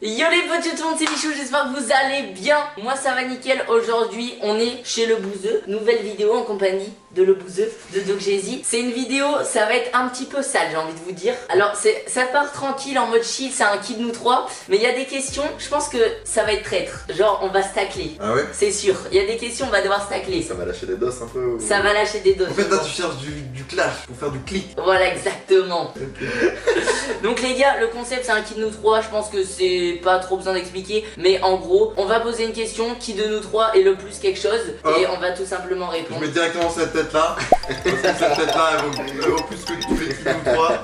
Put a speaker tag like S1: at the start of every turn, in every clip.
S1: Yo les potes, tout le monde, c'est Michou, j'espère que vous allez bien. Moi ça va nickel, aujourd'hui on est chez Le Bouzeux. Nouvelle vidéo en compagnie de Le Bouzeux, de Doc Jay-Z. C'est une vidéo, ça va être un petit peu sale, j'ai envie de vous dire. Alors ça part tranquille, en mode chill, c'est un kid nous trois. Mais il y a des questions, je pense que ça va être traître. Genre on va se tacler.
S2: Ah ouais?
S1: C'est sûr, il y a des questions, on va devoir se tacler.
S2: Ça va lâcher des doses un peu ou...
S1: Ça va lâcher des doses.
S2: En fait là tu cherches du clash pour faire du clic.
S1: Voilà, exactement.
S2: Okay.
S1: Donc les gars, le concept c'est un qui de nous trois, je pense que c'est pas trop besoin d'expliquer. Mais en gros, on va poser une question, qui de nous trois est le plus quelque chose, et on va tout simplement
S2: Je
S1: répondre.
S2: mets directement cette tête là, parce que cette tête là elle vaut plus que tous les qui nous trois.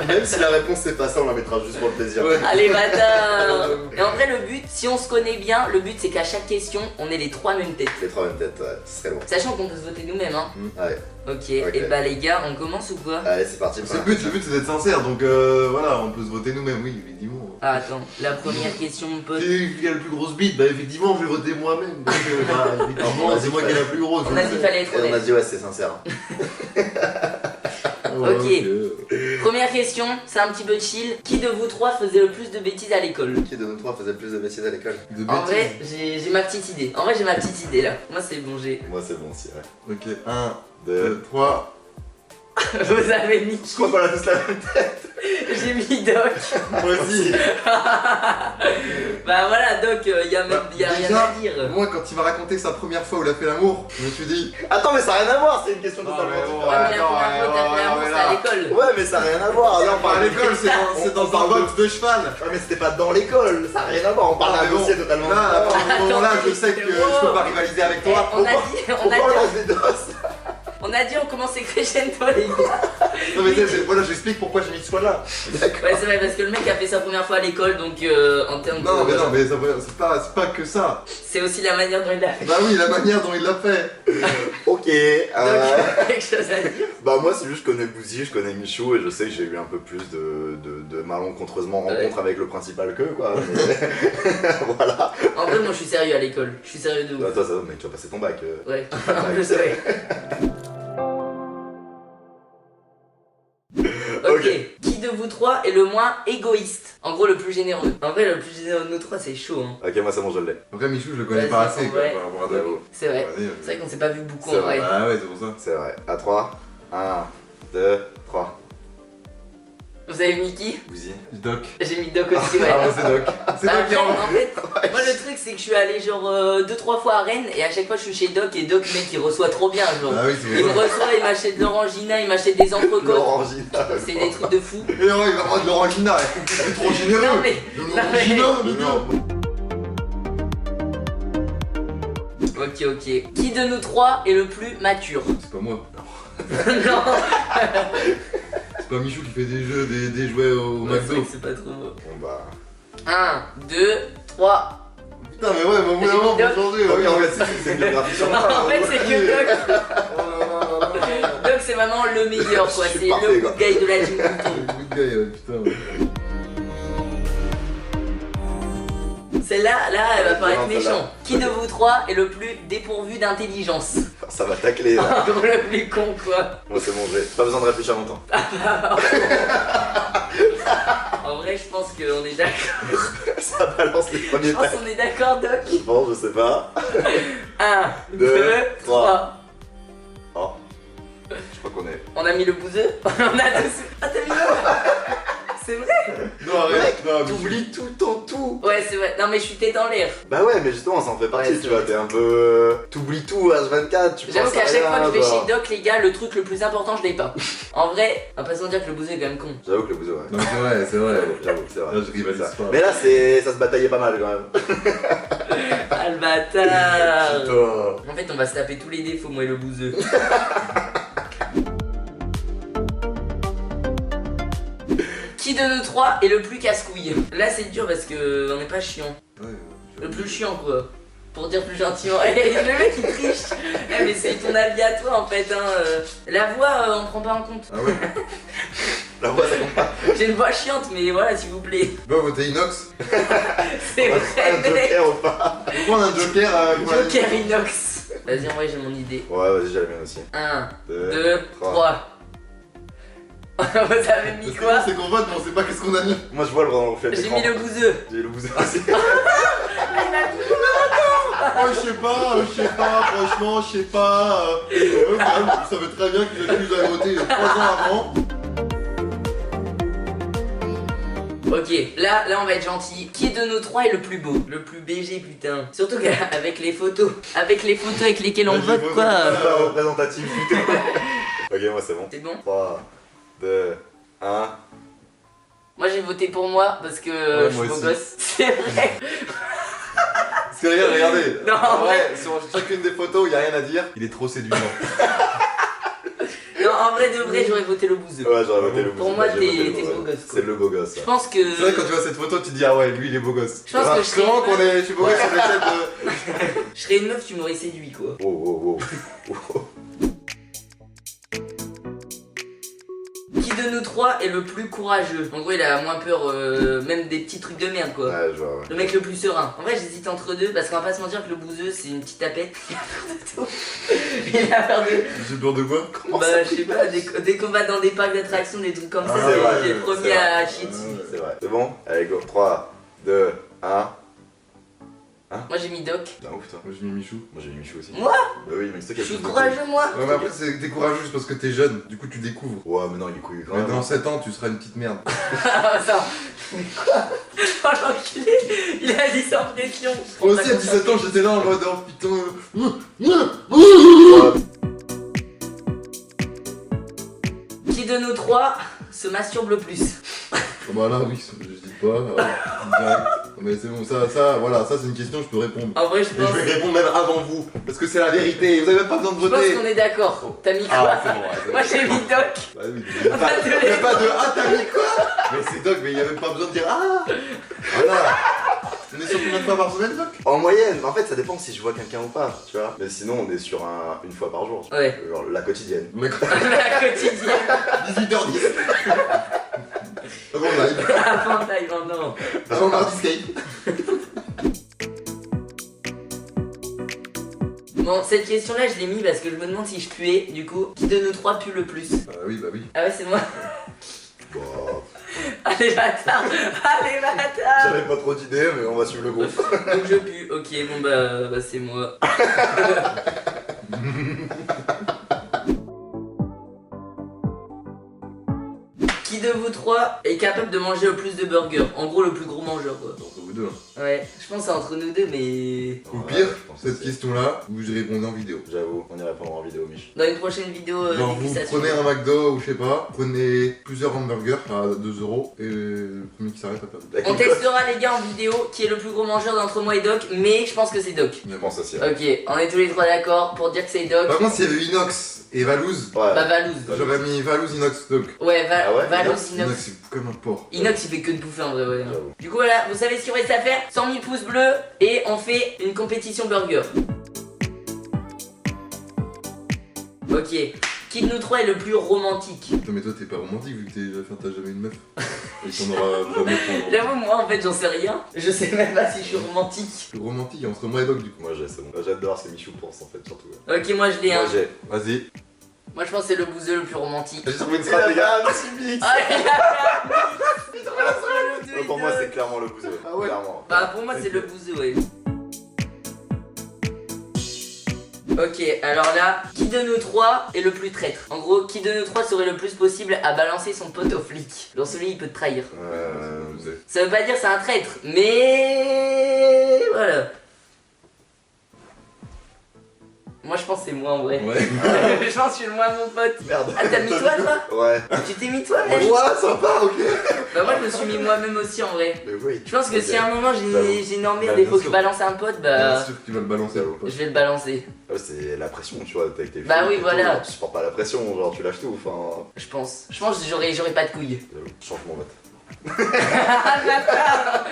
S2: Même si la réponse c'est pas ça, on la mettra juste pour le plaisir. Ouais.
S1: Allez bâtard. Et en vrai le but, si on se connaît bien, le but c'est qu'à chaque question, on ait les trois mêmes têtes.
S2: Les trois mêmes têtes, ouais, ce serait bon.
S1: Sachant qu'on peut se voter nous-mêmes hein.
S2: Ouais.
S1: Ok, et bah les gars, on commence ou quoi?
S2: Allez c'est parti. Le but c'est d'être sincère, donc voilà, on peut se voter nous-mêmes, oui, effectivement.
S1: Ah attends, la première question mon pote.
S2: Qui a la plus grosse bite? Bah effectivement je vais voter moi-même. Donc effectivement c'est moi qui ai la plus grosse.
S1: On a dit qu'il fallait être honnête.
S2: On a dit ouais c'est sincère.
S1: Ok, première question, c'est un petit peu chill. Qui de vous trois faisait le plus de bêtises à l'école?
S2: Qui de nous trois faisait le plus de bêtises à l'école?
S1: En vrai, j'ai ma petite idée. En vrai, j'ai ma petite idée là. Moi, c'est bon, j'ai.
S2: Moi, c'est bon aussi, ouais. Ok, 1, 2, 3.
S1: Vous avez mis qui?
S2: Je crois qu'on a tous la même tête.
S1: J'ai mis Doc.
S2: Moi aussi.
S1: Bah voilà, Doc, y'a rien à dire.
S2: Moi, quand il m'a raconté sa première fois où il a fait l'amour, je me suis dit. Attends, mais ça n'a rien à voir, c'est une question totalement différente.
S1: Ouais, mais la première fois, t'as fait l'amour, c'est à l'école.
S2: Ouais, mais ça n'a rien à voir. Là, on parle
S3: à l'école, c'est dans un box de cheval.
S2: Ouais, mais c'était pas dans l'école, ça n'a rien à voir. On parle d'un dossier totalement
S3: Là, à
S2: différent.
S3: ce moment-là, je sais que je peux pas rivaliser avec toi.
S1: On a dit,
S2: On lance des doses.
S1: on commence crescendo les gars.
S2: Non, mais voilà, j'explique pourquoi j'ai mis ce choix-là.
S1: Ouais, c'est vrai, parce que le mec a fait sa première fois à l'école, donc en termes de.
S2: Non, mais c'est pas que ça.
S1: C'est aussi la manière dont il l'a fait.
S2: Bah oui, la manière dont il l'a fait. Ok.
S1: Donc, quelque chose à dire.
S2: Bah moi c'est juste je connais Bouzy, je connais Michou et je sais que j'ai eu un peu plus de malencontreusement rencontre avec le principal que quoi. Mais... voilà.
S1: En vrai, moi je suis sérieux à l'école. Je suis sérieux de ouf.
S2: Toi ça mec, tu vas passer ton bac.
S1: Ouais, en plus ouais. Ok, qui de vous trois est le moins égoïste? En gros, le plus généreux. En vrai, le plus généreux de nous trois, c'est chaud. Hein.
S2: Ok, moi c'est bon, je l'ai.
S3: Après, Michou, je le connais
S1: Vas-y,
S3: pas assez quoi,
S1: ouais.
S3: par rapport à Doc.
S1: C'est vrai.
S3: Vas-y,
S1: C'est vrai qu'on s'est pas vu beaucoup
S2: C'est
S1: en vrai.
S3: Ah ouais, c'est pour ça.
S2: C'est vrai. À 3. 1, 2, 3.
S1: Vous avez mis qui?
S2: Bouzy.
S3: Doc.
S1: J'ai mis Doc aussi, ouais.
S3: Ah ouais, c'est Doc. C'est
S1: Bah,
S3: Doc qui
S1: après, en fait, moi le truc c'est que je suis allé genre 2-3 fois à Rennes et à chaque fois je suis chez Doc et Doc mec il reçoit trop bien genre.
S3: Ah oui, c'est
S1: Il me
S3: pour ça.
S1: reçoit, il m'achète de l'orangina, il m'achète des entrecôtes.
S2: L'orangina.
S1: C'est des trucs de fou.
S3: Et non, il va prendre de l'orangina. C'est trop généreux.
S1: Non mais.
S3: De
S1: Non, mais-
S3: l'orangina, mais non.
S1: Ok. Qui de nous trois est le plus mature?
S3: C'est pas moi.
S1: Non.
S3: C'est pas Michou qui fait des jouets au
S1: Ouais, c'est vrai
S3: McDo.
S1: que c'est pas trop beau.
S2: Bon bah.
S1: 1, 2, 3.
S2: Putain mais ouais, mais au bout d'un moment faut changer.
S3: Ah oui, en
S2: fait c'est une biographie sur moi.
S1: En fait c'est que Doc.
S3: Oh là là là là.
S1: Doc c'est vraiment le meilleur quoi.
S2: Je suis
S1: C'est
S2: parfait,
S1: le
S2: quoi.
S1: good guy de la gym.
S3: Good guy, ouais, putain. Ouais.
S1: Celle-là, elle va paraître
S2: Non, celle-là.
S1: méchant. Qui de vous trois est le plus dépourvu d'intelligence?
S2: Ça va tacler là.
S1: Le plus con quoi.
S2: Moi c'est bon, j'ai pas besoin de réfléchir longtemps.
S1: En vrai, je pense qu'on est d'accord.
S2: Ça balance les
S1: Je
S2: premiers
S1: pense
S2: tacs.
S1: qu'on est d'accord, Doc.
S2: Bon, je sais pas.
S1: 1, 2,
S2: Deux,
S1: 3.
S2: Oh. Je crois qu'on est.
S1: On a mis le bouseux. On a tous. Ah, t'as mis le. C'est vrai?
S3: Non, arrête. Non, Michou.
S2: T'oublies tout le temps tout.
S1: Ouais, c'est vrai. Non, mais je suis tête en l'air.
S2: Bah ouais, mais justement, ça en fait partie,
S1: Ouais,
S2: tu
S1: c'est
S2: vois.
S1: vrai.
S2: T'es un peu. T'oublies tout H24, tu
S1: J'avoue
S2: penses à
S1: qu'à chaque
S2: rien,
S1: fois que je vais
S2: genre.
S1: chez Doc, les gars, le truc le plus important, je l'ai pas. En vrai, on va pas se mentir que le bouseux est quand même con.
S2: J'avoue que le bouseux, ouais.
S3: Non, c'est vrai, c'est vrai.
S2: J'avoue, c'est vrai.
S3: Là, je rivalise
S2: Ça.
S3: pas.
S2: Mais là, ça se bataillait pas mal quand même.
S1: Ah, le bâtard.
S2: Putain.
S1: En fait, on va se taper tous les défauts, moi et le bouseux. Qui de nous trois est le plus casse-couille? Là, c'est dur parce que on n'est pas chiant.
S3: Ouais,
S1: Le plus chiant, quoi. Pour dire plus gentiment. Et le mec, il triche. Eh, mais c'est ton avis à toi, en fait. Hein. La voix, on prend pas en compte.
S3: Ah ouais.
S2: La voix, ça compte pas.
S1: J'ai une voix chiante, mais voilà, s'il vous plaît.
S3: Bah, votez Inox.
S1: C'est vrai,
S2: Un
S1: mec.
S2: joker ou pas?
S3: On va prendre un joker pour la
S1: Joker inox. Vas-y, en vrai, j'ai mon idée.
S2: Ouais, vas-y, j'ai la mienne aussi.
S1: 1,
S2: 2,
S1: 2, 3. Vous avez mis quoi?
S3: C'est qu'on vote, mais on sait pas qu'est-ce qu'on a mis.
S2: Moi je vois le reflet de
S1: J'ai
S2: l'écran.
S1: mis le bouseux.
S2: J'ai le bouseux aussi.
S3: Oh, je sais pas, franchement, je sais pas. Quand même, vous savez très bien que je nous a voté 3 ans avant.
S1: Ok, là on va être gentil. Qui de nos trois est le plus beau? Le plus BG, putain. Surtout qu'avec les photos. Avec les photos avec lesquelles on vote, quoi.
S2: Pas représentatif du tout. Ok, moi c'est bon.
S1: C'est bon?
S2: 3, 2, 1.
S1: Moi j'ai voté pour moi parce que
S3: Ouais,
S1: je
S3: moi
S1: suis beau
S3: aussi.
S1: gosse. C'est vrai.
S3: Parce que regardez.
S1: Non, en vrai.
S3: sur chacune des photos, il y a rien à dire. Il est trop séduisant.
S1: Non, en vrai de vrai, j'aurais voté le bouseux.
S2: Ouais, j'aurais voté le bouseux.
S1: Pour moi,
S2: J'ai voté
S1: t'es
S2: le
S1: beau
S2: bouseux.
S1: gosse, quoi.
S2: C'est le beau gosse.
S1: Je pense que.
S3: C'est vrai, quand tu vois cette photo, tu te dis, ah ouais, lui, il est beau gosse.
S1: Je pense que je serais
S3: Comment
S1: une
S3: qu'on est. Je suis beau gosse sur l'échelle de.
S1: je serais une meuf, tu m'aurais séduit, quoi.
S2: Oh.
S1: Qui de nous trois est le plus courageux? En gros, il a moins peur, même des petits trucs de merde, quoi.
S2: Ouais, je vois, ouais.
S1: Le mec le plus serein. En vrai, j'hésite entre deux parce qu'on va pas se mentir que le bouseux, c'est une petite tapette. Il a peur de tout. Il a peur de.
S3: J'ai peur de quoi?
S1: Bah, je sais pas, des combats dans des parcs d'attractions, des trucs comme ça,
S2: c'est vrai,
S1: c'est le
S2: c'est
S1: premier
S2: vrai.
S1: à chier dessus.
S2: C'est vrai. C'est bon? Allez, go. 3, 2, 1.
S1: Moi j'ai mis Doc.
S2: Putain, ouf, toi.
S3: Moi, j'ai mis Michou.
S2: Moi j'ai mis Michou aussi.
S1: Moi
S2: Bah oui, mais c'est toi qui
S1: Je
S2: as
S1: suis
S2: plus de
S1: courageux, moi.
S3: Ouais, mais après, t'es courageux juste parce que t'es jeune. Du coup, tu découvres.
S2: couilles. Ouais, mais non, il est couillu quand
S3: Mais
S2: même.
S3: dans 7 ans, tu seras une petite merde.
S1: Attends. Mais quoi? Oh l'enculé, il a dit sans pression.
S3: Moi aussi, à 17 ans, j'étais là en mode, oh putain.
S1: Qui de nous trois se masturbe le plus?
S3: Oh bah là, oui, je dis pas. Direct. Mais c'est bon, voilà, ça c'est une question, je peux répondre.
S1: En vrai, je
S3: Et
S1: pense.
S3: je vais répondre même avant vous, parce que c'est la vérité, vous avez même pas besoin de
S1: Je pense
S3: voter.
S1: qu'on est d'accord. T'as mis quoi?
S3: Ah, c'est bon, ouais, c'est
S1: Moi
S3: bon.
S1: j'ai mis Doc.
S3: Bah oui, il n'y a pas de ah, t'as mis quoi? Mais c'est Doc, mais il n'y a même pas besoin de dire ah. Voilà. On est sur combien de fois par semaine, Doc?
S2: En moyenne, en fait, ça dépend si je vois quelqu'un ou pas, tu vois. Mais sinon, on est sur une fois par jour.
S1: Ouais.
S2: Genre la quotidienne.
S3: Mec,
S1: La quotidienne.
S3: 18h10. Avant live,
S1: Avant taille, non.
S3: avant mardi skate.
S1: Bon, cette question-là, je l'ai mis parce que je me demande si je puais. Du coup, qui de nous trois pue le plus?
S3: Bah oui.
S1: Ah ouais, c'est moi.
S2: Bon,
S1: Allez, bâtard. Allez, bâtard.
S2: j'avais pas trop d'idées, mais on va suivre le groupe.
S1: Donc je pue. Ok, bon bah c'est moi. Qui de vous trois est capable de manger le plus de burgers? En gros, le plus gros mangeur, quoi.
S3: Entre vous deux.
S1: Ouais, je pense que c'est entre nous deux, mais.
S3: Au
S2: Ouais,
S3: pire,
S2: je pense que
S3: cette
S2: c'est-
S3: question-là, vous y répondez en vidéo.
S2: J'avoue, on y répondra en vidéo, Mich.
S1: Dans une prochaine vidéo
S3: Genre, vous
S1: dégustation.
S3: prenez un McDo ou je sais pas, prenez plusieurs hamburgers à 2 € et le premier qui s'arrête a perdu.
S1: On testera les gars en vidéo qui est le plus gros mangeur d'entre moi et Doc, mais je pense que c'est Doc.
S2: Je pense aussi. Ouais.
S1: Ok, on est tous les trois d'accord pour dire que c'est Doc.
S3: Par contre, s'il y avait Inox et Valouz,
S2: Ouais.
S1: Bah Valouz.
S3: j'aurais mis Valouz Inox donc.
S1: Ouais,
S2: Ah ouais,
S1: Valouz,
S3: Inox,
S1: Inox.
S3: c'est comme un porc.
S1: Inox il fait que de bouffer en vrai, ouais.
S2: J'avoue.
S1: Du coup voilà, vous savez ce qu'il reste à faire? 100 000 pouces bleus et on fait une compétition burger. Ok, qui de nous trois est le plus romantique?
S3: Putain, mais toi t'es pas romantique vu que t'as jamais une meuf. Et t'en auras jamais pendant.
S1: J'avoue moi en fait j'en sais rien. Je sais même pas si je suis romantique.
S3: Le romantique entre moi et Doc du coup.
S2: Moi j'ai, c'est bon. J'ai hâte de voir ce que Michou pense en fait, surtout.
S1: Ok, moi je l'ai un.
S2: Moi j'ai.
S3: Vas-y.
S1: Moi je pense que c'est le bouseux le plus romantique.
S2: J'ai trouvé une strat, les gars. Mix.
S1: Ah, il a fait
S2: Pour moi, c'est clairement le bouseux.
S3: Ah ouais.
S2: Clairement.
S1: Bah pour moi c'est le bouseux, ouais. Ok, alors là, qui de nous trois est le plus traître? En gros, qui de nous trois serait le plus possible à balancer son pote au flic? Dans celui il peut te trahir. Ça veut pas dire c'est un traître, mais voilà. Moi je pense que c'est moi en vrai.
S3: Ouais.
S1: Je pense que je suis le moins mon pote.
S2: Merde.
S1: Ah t'as mis toi toi?
S2: Ouais.
S1: Tu t'es mis toi mec?
S2: Ouais, sympa, ok.
S1: Bah moi je me suis mis moi-même aussi en vrai.
S2: Mais oui.
S1: Je pense que si à un moment
S2: J'avoue.
S1: j'ai une emmerde
S3: Bah,
S1: et faut
S3: bien
S1: que je
S3: sûr.
S1: balance un pote,
S3: Bien
S1: bah
S3: sûr que tu vas le balancer à
S1: je vais le balancer.
S2: Ouais, c'est la pression, tu vois, avec tes
S1: Bah
S2: filles
S1: oui,
S2: et tout,
S1: voilà.
S2: genre, tu supportes pas la pression, genre tu lâches tout, enfin.
S1: Je pense que j'aurais pas de couilles.
S2: Change mon vote.
S1: Ah bâtard.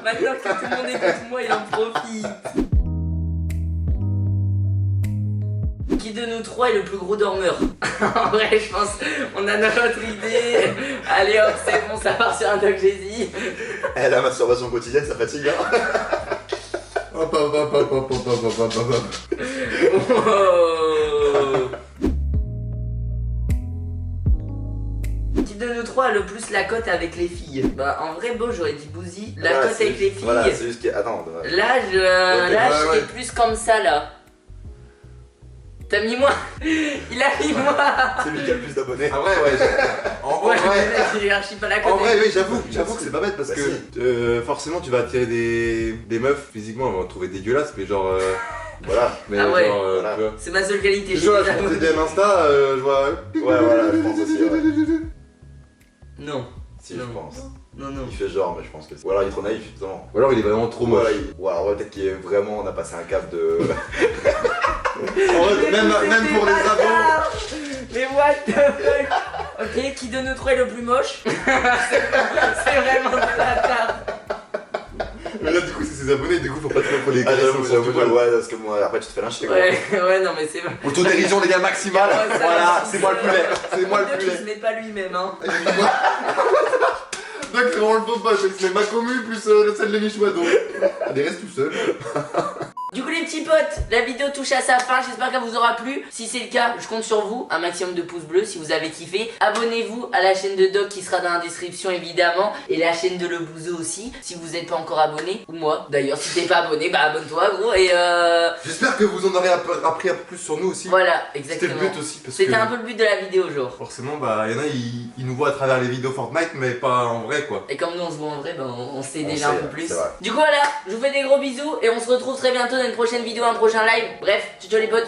S1: Maintenant que tout le monde écoute moi, il en profite. Qui de nous trois est le plus gros dormeur? En vrai, je pense on a notre idée. Allez hop, c'est bon, ça part sur un Doc Jay-Z.
S2: Eh, la masturbation quotidienne, ça fatigue, hein.
S3: Hop hop hop hop hop hop hop hop hop hop.
S1: Oh. Qui 3 a le plus la cote avec les filles? Bah en vrai beau j'aurais dit Bouzy. La
S2: Voilà,
S1: cote
S2: c'est
S1: avec les
S2: juste-
S1: filles.
S2: Voilà, c'est juste qu'il y a... Attends,
S1: Là je
S3: ouais.
S1: suis plus comme ça là. T'as mis moi? Il a mis moi.
S2: c'est lui qui a le plus d'abonnés.
S3: Ah ouais, ouais. En
S1: Ouais,
S3: vrai,
S1: j'ai archi pas la
S3: en
S1: cote.
S3: vrai, oui, j'avoue que c'est pas bête parce
S2: Bah
S3: que forcément tu vas attirer des meufs physiquement, elles vont te trouver dégueulasse, mais genre.
S2: Voilà.
S3: Mais
S1: Ah ouais.
S3: genre,
S2: Voilà.
S3: tu vois.
S1: C'est ma seule qualité.
S3: Tu
S1: j'ai
S3: vois,
S1: déjà
S3: je prends tes
S1: abonné.
S3: DM Insta, je vois.
S2: Ouais, voilà, je pense aussi, ouais.
S1: Non.
S2: Si,
S1: Non.
S2: je pense.
S1: Non, non.
S2: Il fait genre, mais je pense que c'est... Ou alors il est trop naïf, justement.
S3: Ou alors il est vraiment trop moche.
S2: Ou alors ouais, peut-être qu'il est vraiment... On a passé un cap de...
S3: En vrai, même pour les abos.
S1: Mais what the fuck. Ok, qui de nous trois est le plus moche? C'est vraiment de la tarte.
S3: Mais là, du coup, c'est ses abonnés, du coup, faut pas trop les
S2: Ah,
S3: caresser
S2: j'avoue,
S3: au sens du poil.
S2: ouais, parce que moi, après tu te fais lyncher, quoi.
S1: Ouais, ouais, non mais c'est vrai.
S3: Autodérision, les gars, maximale.
S1: Ouais, ça
S3: Voilà,
S1: va,
S3: c'est moi le plus laid. C'est moi le
S1: Donc
S3: plus
S1: il se
S3: laid.
S1: met pas lui-même, hein.
S3: Donc, c'est vraiment le faux pas, c'est ma commu plus celle de Michoua, donc. Allez, reste tout seul.
S1: Du coup les petits potes, la vidéo touche à sa fin, j'espère qu'elle vous aura plu. Si c'est le cas, je compte sur vous, un maximum de pouces bleus si vous avez kiffé. Abonnez-vous à la chaîne de Doc qui sera dans la description évidemment. Et la chaîne de Le Bouzeux aussi, si vous n'êtes pas encore abonné. Ou moi, d'ailleurs, si t'es pas abonné, bah abonne-toi gros. Et
S3: J'espère que vous en aurez appris un peu plus sur nous aussi.
S1: voilà,
S3: C'était
S1: exactement.
S3: le but aussi, parce que.
S1: C'était un peu le but de la vidéo genre.
S3: Forcément, bah, y en a, ils nous voient à travers les vidéos Fortnite, mais pas en vrai, quoi.
S1: Et comme nous on se voit en vrai, bah, on sait
S2: On
S1: déjà
S2: sait,
S1: un peu plus.
S2: c'est vrai.
S1: Du coup voilà, je vous fais des gros bisous et on se retrouve très bientôt dans une prochaine vidéo, un prochain live. Bref, ciao ciao les potes.